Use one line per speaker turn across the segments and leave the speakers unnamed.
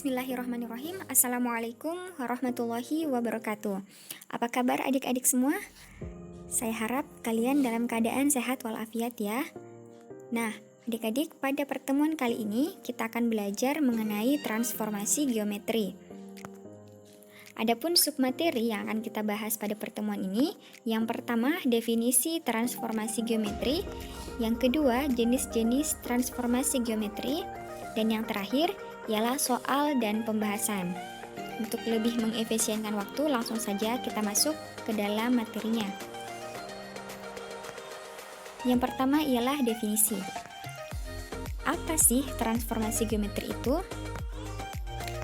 Bismillahirrahmanirrahim. Assalamualaikum warahmatullahi wabarakatuh. Apa kabar adik-adik semua? Saya harap kalian dalam keadaan sehat walafiat ya. Nah, adik-adik, pada pertemuan kali ini kita akan belajar mengenai transformasi geometri. Adapun submateri yang akan kita bahas pada pertemuan ini, yang pertama definisi transformasi geometri, yang kedua jenis-jenis transformasi geometri, dan yang terakhir ialah soal dan pembahasan. Untuk lebih mengefisienkan waktu, langsung saja kita masuk ke dalam materinya. Yang pertama ialah definisi. Apa sih transformasi geometri itu?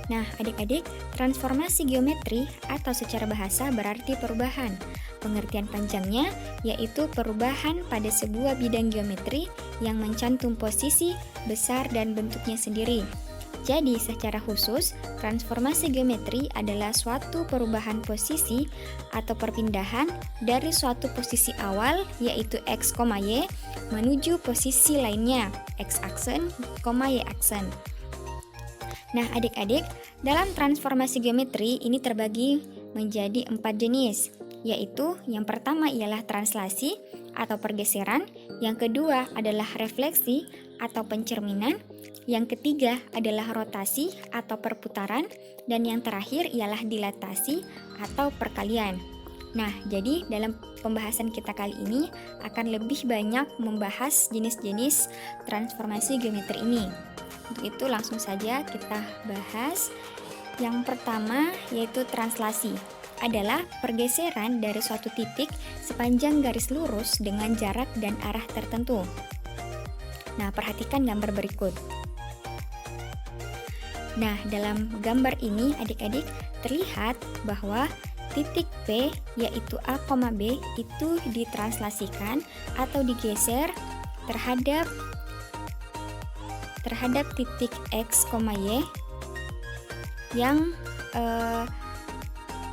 Nah, adik-adik, transformasi geometri atau secara bahasa berarti perubahan. Pengertian panjangnya yaitu perubahan pada sebuah bidang geometri yang mencantum posisi, besar, dan bentuknya sendiri. Jadi, secara khusus, transformasi geometri adalah suatu perubahan posisi atau perpindahan dari suatu posisi awal, yaitu x, y, menuju posisi lainnya, x aksen, y aksen. Nah, adik-adik, dalam transformasi geometri ini terbagi menjadi 4 jenis, yaitu yang pertama ialah translasi atau pergeseran, yang kedua adalah refleksi atau pencerminan, yang ketiga adalah rotasi atau perputaran, dan yang terakhir ialah dilatasi atau perkalian. Nah, jadi dalam pembahasan kita kali ini akan lebih banyak membahas jenis-jenis transformasi geometri ini. Untuk itu langsung saja kita bahas. Yang pertama yaitu translasi, adalah pergeseran dari suatu titik sepanjang garis lurus dengan jarak dan arah tertentu. Nah, perhatikan gambar berikut. Nah, dalam gambar ini adik-adik terlihat bahwa titik P yaitu A, B itu ditranslasikan atau digeser terhadap titik X, Y yang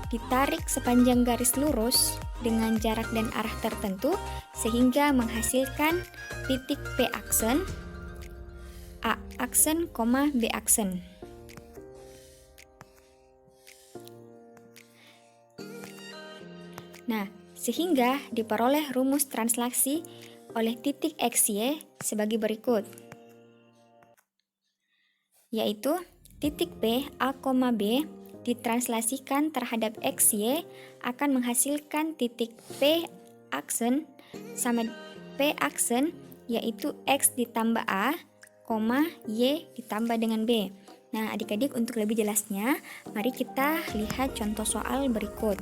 ditarik sepanjang garis lurus dengan jarak dan arah tertentu sehingga menghasilkan titik P aksen, A aksen, B aksen. Nah, sehingga diperoleh rumus translasi oleh titik XY sebagai berikut, yaitu titik P, A, B ditranslasikan terhadap XY akan menghasilkan titik P aksen sama P aksen, yaitu X ditambah A, Y ditambah dengan B. Nah, adik-adik, untuk lebih jelasnya, mari kita lihat contoh soal berikut.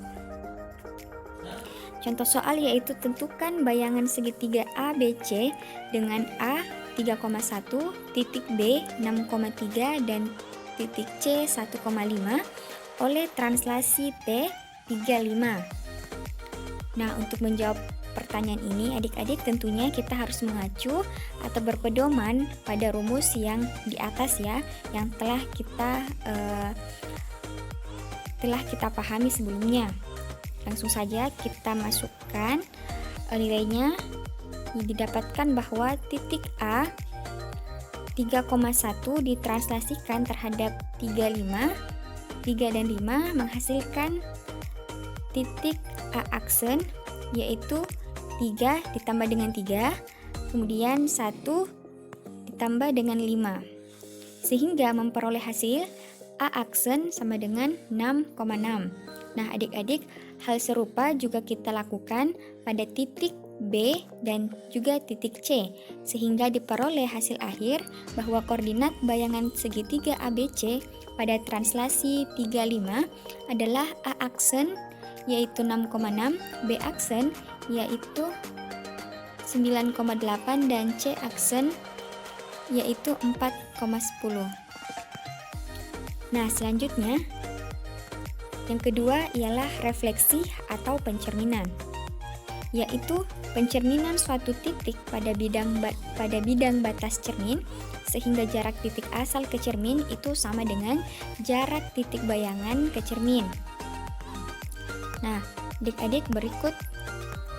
Contoh soal yaitu tentukan bayangan segitiga ABC dengan A 3,1, titik B 6,3, dan titik C 1,5 oleh translasi T 35. Nah, untuk menjawab pertanyaan ini adik-adik tentunya kita harus mengacu atau berpedoman pada rumus yang di atas ya, yang telah kita pahami sebelumnya. Langsung saja kita masukkan nilainya. Didapatkan bahwa titik A 3,1 ditranslasikan terhadap 3 dan 5 menghasilkan titik A aksen, yaitu 3 ditambah dengan 3, kemudian 1 ditambah dengan 5, sehingga memperoleh hasil A aksen sama dengan 6,6. Nah, adik-adik, hal serupa juga kita lakukan pada titik B dan juga titik C, sehingga diperoleh hasil akhir bahwa koordinat bayangan segitiga ABC pada translasi 35 adalah A aksen yaitu 6,6, B aksen yaitu 9,8, dan C aksen yaitu 4,10. Nah, selanjutnya yang kedua ialah refleksi atau pencerminan, yaitu pencerminan suatu titik pada bidang batas cermin sehingga jarak titik asal ke cermin itu sama dengan jarak titik bayangan ke cermin. Nah, adik-adik, berikut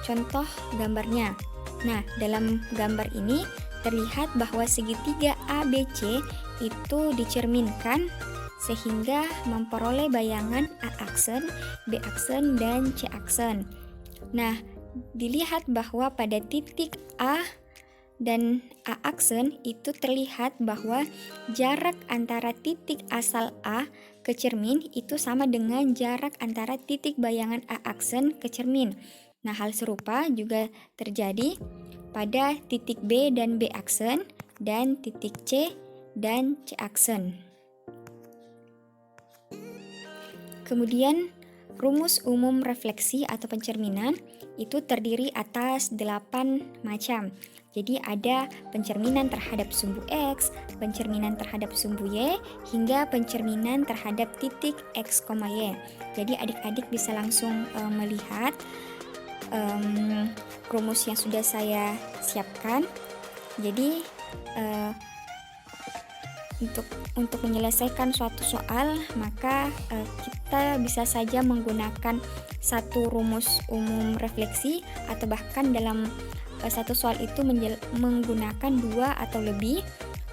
contoh gambarnya. Nah, dalam gambar ini terlihat bahwa segitiga ABC itu dicerminkan sehingga memperoleh bayangan A aksen, B aksen, dan C aksen. Nah, dilihat bahwa pada titik A dan A aksen itu terlihat bahwa jarak antara titik asal A ke cermin itu sama dengan jarak antara titik bayangan A aksen ke cermin. Nah, hal serupa juga terjadi pada titik B dan B aksen dan titik C dan C aksen. Kemudian rumus umum refleksi atau pencerminan itu terdiri atas 8 macam. Jadi ada pencerminan terhadap sumbu X, pencerminan terhadap sumbu Y, hingga pencerminan terhadap titik X, Y. Jadi adik-adik bisa langsung melihat rumus yang sudah saya siapkan. Jadi untuk menyelesaikan suatu soal, maka kita bisa saja menggunakan satu rumus umum refleksi atau bahkan dalam satu soal itu menggunakan 2 atau lebih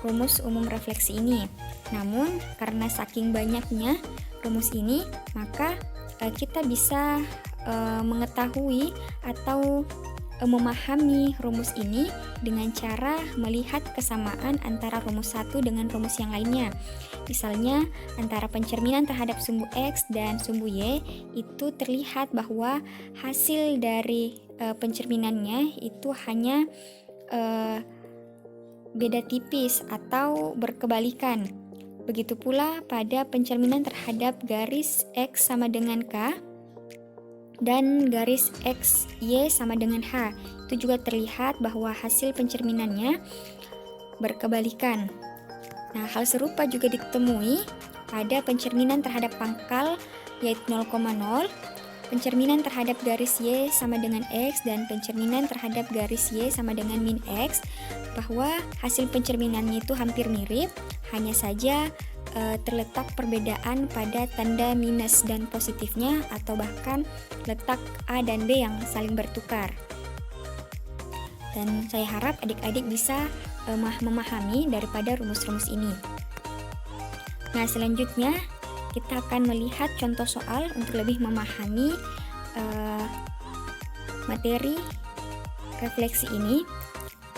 rumus umum refleksi ini. Namun karena saking banyaknya rumus ini, maka kita bisa mengetahui atau memahami rumus ini dengan cara melihat kesamaan antara rumus satu dengan rumus yang lainnya. Misalnya antara pencerminan terhadap sumbu X dan sumbu Y itu terlihat bahwa hasil dari pencerminannya itu hanya beda tipis atau berkebalikan. Begitu pula pada pencerminan terhadap garis X sama dengan K dan garis X, Y sama dengan H. Itu juga terlihat bahwa hasil pencerminannya berkebalikan. Nah, hal serupa juga ditemui pada pencerminan terhadap pangkal yaitu 0,0, pencerminan terhadap garis Y sama dengan X, dan pencerminan terhadap garis Y sama dengan min X, bahwa hasil pencerminannya itu hampir mirip, hanya saja terletak perbedaan pada tanda minus dan positifnya, atau bahkan letak A dan B yang saling bertukar. Dan saya harap adik-adik bisa memahami daripada rumus-rumus ini. Nah, selanjutnya kita akan melihat contoh soal untuk lebih memahami materi refleksi ini,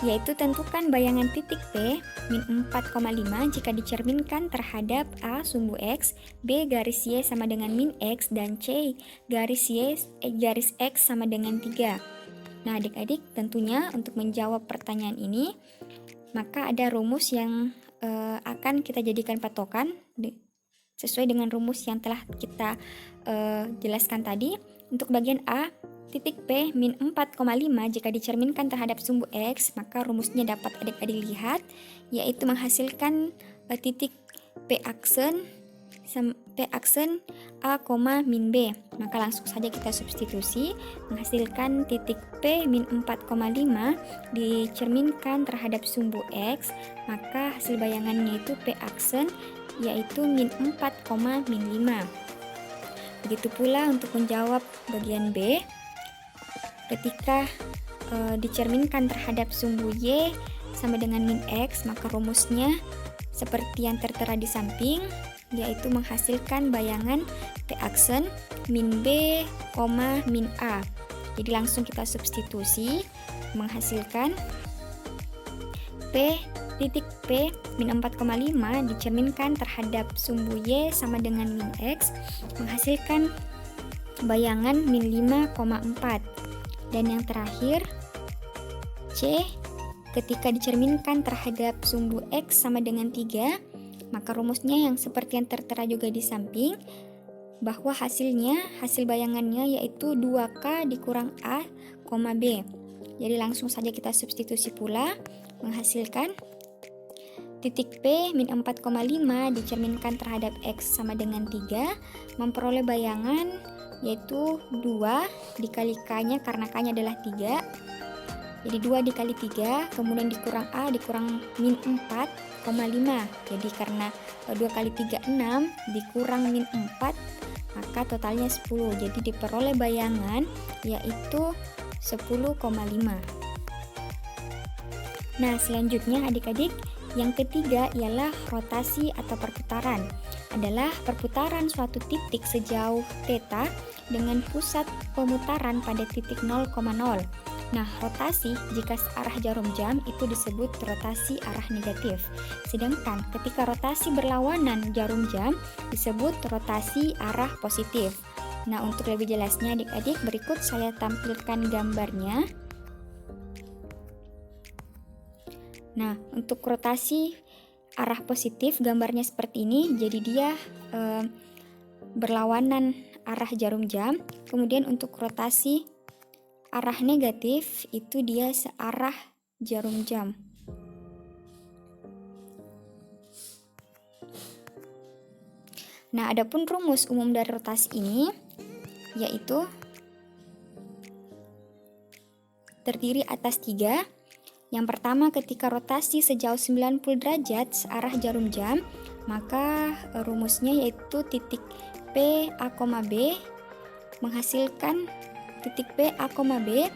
yaitu tentukan bayangan titik P min 4,5 jika dicerminkan terhadap A sumbu X, B garis Y sama dengan min X, dan C garis X sama dengan 3. Nah, adik-adik tentunya untuk menjawab pertanyaan ini, maka ada rumus yang akan kita jadikan patokan sesuai dengan rumus yang telah kita jelaskan tadi. Untuk bagian A, titik P min 4,5 jika dicerminkan terhadap sumbu X, maka rumusnya dapat adik-adik lihat, yaitu menghasilkan titik P aksen A, min B. Maka langsung saja kita substitusi, menghasilkan titik P min 4,5 dicerminkan terhadap sumbu X, maka hasil bayangannya itu P aksen yaitu min 4, min 5. Begitu pula untuk menjawab bagian B, ketika dicerminkan terhadap sumbu Y sama dengan min X, maka rumusnya seperti yang tertera di samping, yaitu menghasilkan bayangan P aksen min B, min A. Jadi langsung kita substitusi, menghasilkan titik P min 4,5 dicerminkan terhadap sumbu Y sama dengan min X, menghasilkan bayangan min 5,4. Dan yang terakhir, C, ketika dicerminkan terhadap sumbu X sama dengan 3, maka rumusnya yang seperti yang tertera juga di samping, bahwa hasil bayangannya yaitu 2K dikurang A, B. Jadi langsung saja kita substitusi pula, menghasilkan titik P min 4,5 dicerminkan terhadap X sama dengan 3, memperoleh bayangan yaitu 2 dikali K-nya, karena K-nya adalah 3. Jadi 2 dikali 3, kemudian dikurang A dikurang min 4,5. Jadi karena 2 kali 3, 6, dikurang min 4, maka totalnya 10. Jadi diperoleh bayangan yaitu 10,5. Nah, selanjutnya adik-adik, yang ketiga ialah rotasi atau perputaran. adalah perputaran suatu titik sejauh θ dengan pusat pemutaran pada titik 0,0. Nah, rotasi jika searah jarum jam itu disebut rotasi arah negatif. Sedangkan ketika rotasi berlawanan jarum jam disebut rotasi arah positif. Nah, untuk lebih jelasnya adik-adik, berikut saya tampilkan gambarnya. Nah, untuk rotasi arah positif gambarnya seperti ini. Jadi dia berlawanan arah jarum jam. Kemudian untuk rotasi arah negatif itu dia searah jarum jam. Nah, adapun rumus umum dari rotasi ini yaitu terdiri atas 3. Yang pertama, ketika rotasi sejauh 90 derajat searah jarum jam, maka rumusnya yaitu titik P, A, B menghasilkan titik P, A, B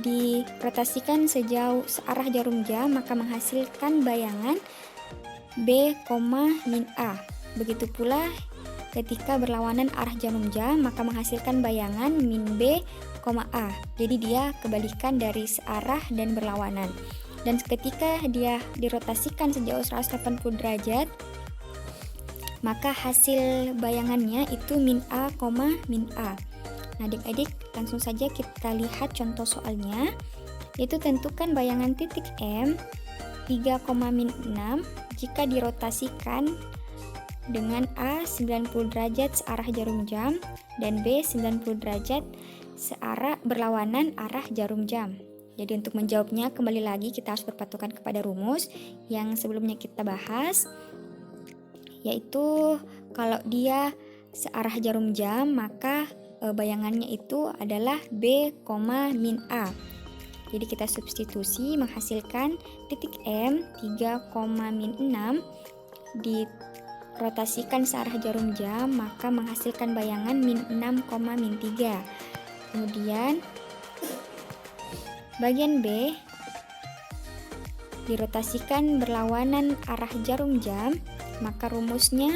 dirotasikan sejauh searah jarum jam, maka menghasilkan bayangan B, min A. Begitu pula ketika berlawanan arah jarum jam, maka menghasilkan bayangan min B, A. Jadi dia kebalikan dari searah dan berlawanan. Dan ketika dia dirotasikan sejauh 180 derajat, maka hasil bayangannya itu min A, min A. Nah, adik-adik, langsung saja kita lihat contoh soalnya, yaitu tentukan bayangan titik M 3,6 jika dirotasikan dengan A 90 derajat searah jarum jam dan B 90 derajat searah berlawanan arah jarum jam. Jadi untuk menjawabnya kembali lagi kita harus berpatokan kepada rumus yang sebelumnya kita bahas, yaitu kalau dia searah jarum jam maka bayangannya itu adalah B, min A. Jadi kita substitusi menghasilkan titik M 3,6 dirotasikan searah jarum jam, maka menghasilkan bayangan min 6,3. Kemudian bagian B dirotasikan berlawanan arah jarum jam, maka rumusnya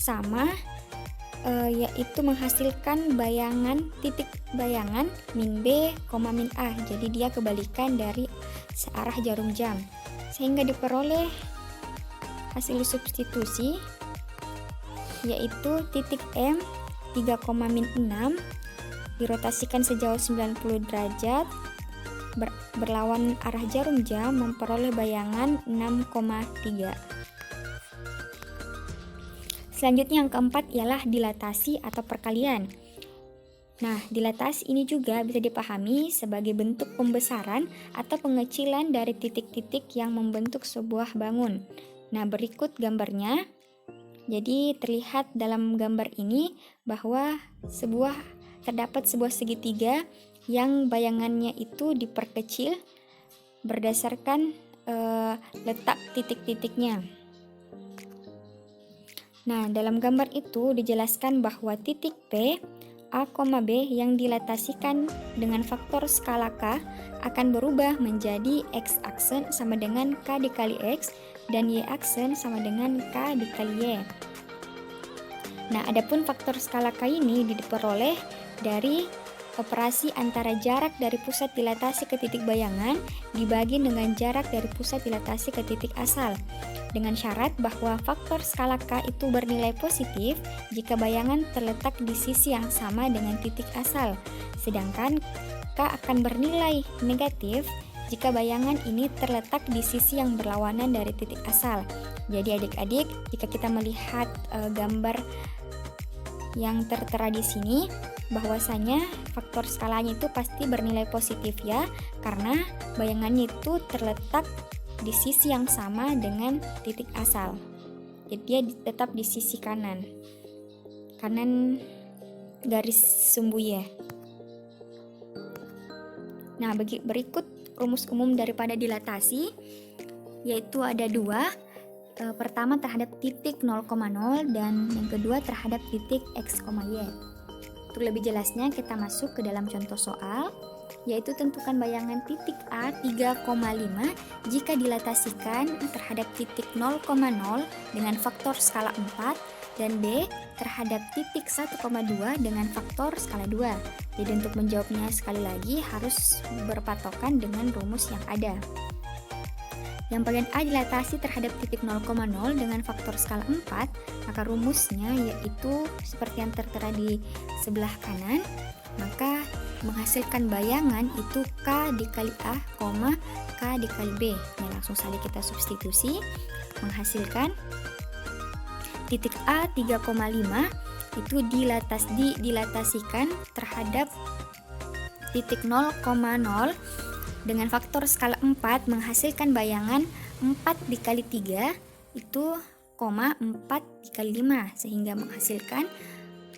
sama, yaitu menghasilkan titik bayangan min B, min A. Jadi dia kebalikan dari searah jarum jam, sehingga diperoleh hasil substitusi yaitu titik M 3,6 dirotasikan sejauh 90 derajat berlawan arah jarum jam memperoleh bayangan 6,3. Selanjutnya yang keempat ialah dilatasi atau perkalian. Nah, dilatasi ini juga bisa dipahami sebagai bentuk pembesaran atau pengecilan dari titik-titik yang membentuk sebuah bangun. Nah, berikut gambarnya. Jadi terlihat dalam gambar ini bahwa terdapat sebuah segitiga yang bayangannya itu diperkecil berdasarkan letak titik-titiknya. Nah, dalam gambar itu dijelaskan bahwa titik P, A, B yang dilatasikan dengan faktor skala K akan berubah menjadi X aksen sama dengan K dikali X dan Y aksen sama dengan K dikali Y. Nah, adapun faktor skala K ini diperoleh dari operasi antara jarak dari pusat dilatasi ke titik bayangan dibagi dengan jarak dari pusat dilatasi ke titik asal, dengan syarat bahwa faktor skala K itu bernilai positif jika bayangan terletak di sisi yang sama dengan titik asal, sedangkan K akan bernilai negatif jika bayangan ini terletak di sisi yang berlawanan dari titik asal. Jadi adik-adik, jika kita melihat gambar yang tertera di sini, bahwasanya faktor skalanya itu pasti bernilai positif ya, karena bayangannya itu terletak di sisi yang sama dengan titik asal. Jadi dia tetap di sisi kanan garis sumbu Y. Nah, berikut rumus umum daripada dilatasi, yaitu ada 2. Pertama terhadap titik 0,0 dan yang kedua terhadap titik X, Y. Untuk lebih jelasnya kita masuk ke dalam contoh soal. yaitu tentukan bayangan titik A 3,5 jika dilatasikan terhadap titik 0,0 dengan faktor skala 4 dan B terhadap titik 1,2 dengan faktor skala 2. Jadi untuk menjawabnya sekali lagi harus berpatokan dengan rumus yang ada. Yang bagian A dilatasi terhadap titik 0,0 dengan faktor skala 4, maka rumusnya yaitu seperti yang tertera di sebelah kanan, maka menghasilkan bayangan itu K dikali A, K dikali B. Nah, langsung saja kita substitusi, menghasilkan titik A 3,5 itu dilatasikan terhadap titik 0,0 dengan faktor skala 4 menghasilkan bayangan 4 dikali 3 itu 4 dikali 5 sehingga menghasilkan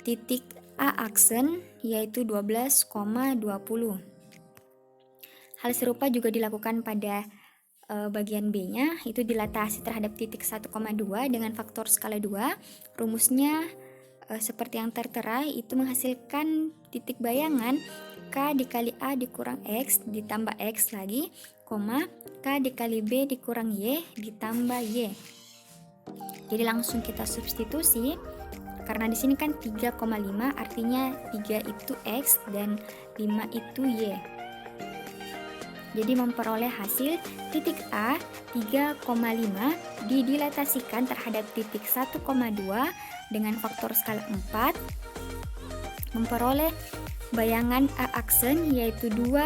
titik A aksen yaitu 12,20. Hal serupa juga dilakukan pada bagian B-nya, itu dilatasi terhadap titik 1,2 dengan faktor skala 2. Rumusnya seperti yang tertera, itu menghasilkan titik bayangan K dikali A dikurang X ditambah X lagi, K dikali B dikurang Y ditambah Y. Jadi langsung kita substitusi, karena di sini kan 3,5 artinya 3 itu X dan 5 itu Y. Jadi memperoleh hasil titik A 3,5 didilatasikan terhadap titik 1,2 dengan faktor skala 4 memperoleh bayangan A aksen yaitu 2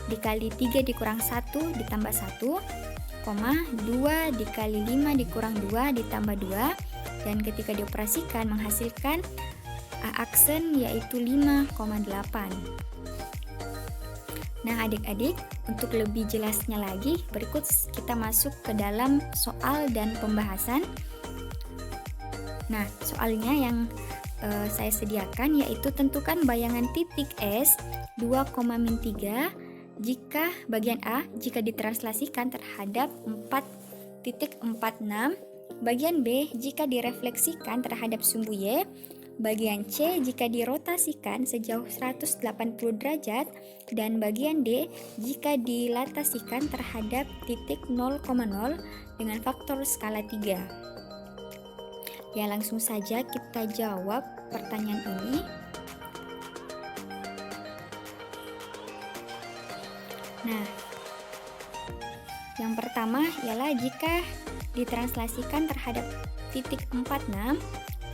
dikali 3 dikurang 1 ditambah 1, 2 dikali 5 dikurang 2 ditambah 2, dan ketika dioperasikan menghasilkan A aksen yaitu 5,8. Nah adik-adik, untuk lebih jelasnya lagi, berikut kita masuk ke dalam soal dan pembahasan. Nah, soalnya yang saya sediakan yaitu tentukan bayangan titik S 2,-3 jika bagian A jika ditranslasikan terhadap 4.46, bagian B jika direfleksikan terhadap sumbu Y, bagian C jika dirotasikan sejauh 180 derajat, dan bagian D jika dilatasikan terhadap titik 0,0 dengan faktor skala 3. Ya, langsung saja kita jawab pertanyaan ini. Nah, yang pertama ialah jika ditranslasikan terhadap titik 46,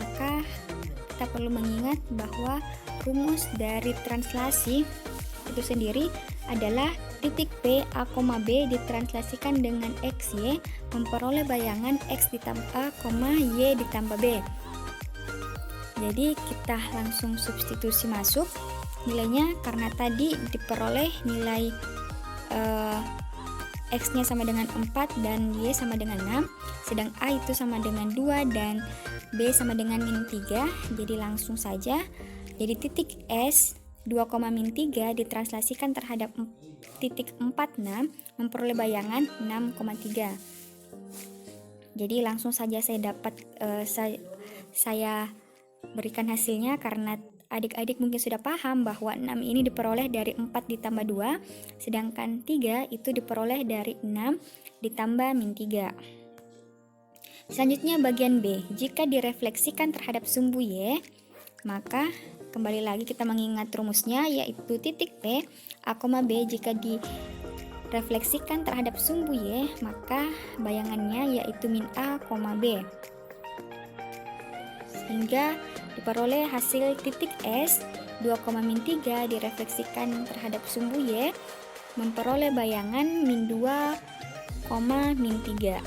maka kita perlu mengingat bahwa rumus dari translasi itu sendiri adalah titik P, A, B ditranslasikan dengan XY memperoleh bayangan X ditambah A, Y ditambah B. Jadi kita langsung substitusi masuk nilainya, karena tadi diperoleh nilai X-nya sama dengan 4 dan Y sama dengan 6, sedang A itu sama dengan 2 dan B sama dengan -3. Jadi langsung saja, jadi titik S 2,-3 ditranslasikan terhadap titik 46 memperoleh bayangan 6,3. Jadi langsung saja saya berikan hasilnya, karena adik-adik mungkin sudah paham bahwa 6 ini diperoleh dari 4 ditambah 2, sedangkan 3 itu diperoleh dari 6 ditambah -3. Selanjutnya bagian B, jika direfleksikan terhadap sumbu Y, maka kembali lagi kita mengingat rumusnya yaitu titik P, A, B jika direfleksikan terhadap sumbu Y, maka bayangannya yaitu -A, B. Sehingga diperoleh hasil titik S 2,-3 direfleksikan terhadap sumbu Y memperoleh bayangan -2, -3.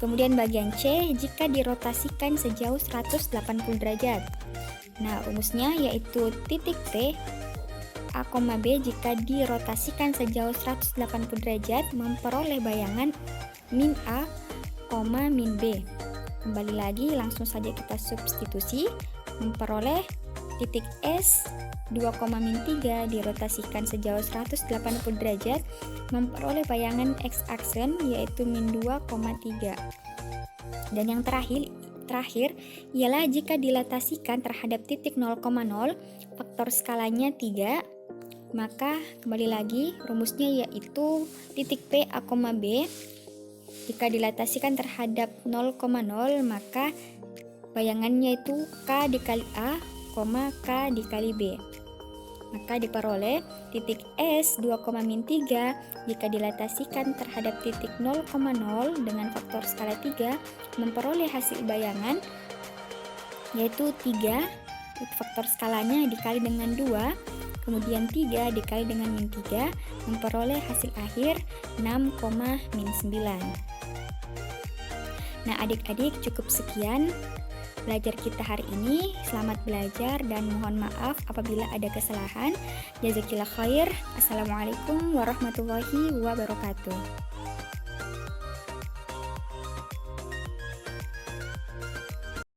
Kemudian bagian C jika dirotasikan sejauh 180 derajat. Nah, rumusnya yaitu titik P, A, B jika dirotasikan sejauh 180 derajat memperoleh bayangan -A, -B. Kembali lagi langsung saja kita substitusi, memperoleh titik S 2,-3 dirotasikan sejauh 180 derajat memperoleh bayangan X aksen yaitu -2,3. Dan yang terakhir ialah jika dilatasikan terhadap titik 0,0 faktor skalanya 3, Maka kembali lagi rumusnya yaitu titik P, A, B jika dilatasikan terhadap 0,0 maka bayangannya itu K dikali A, K dikali B. Maka diperoleh titik S 2,-3 jika dilatasikan terhadap titik 0,0 dengan faktor skala 3 memperoleh hasil bayangan yaitu 3, faktor skalanya dikali dengan 2, kemudian 3 dikali dengan min 3 memperoleh hasil akhir 6,-9. Nah adik-adik, cukup sekian belajar kita hari ini. Selamat belajar dan mohon maaf apabila ada kesalahan. Jazakillah khair. Assalamualaikum warahmatullahi wabarakatuh.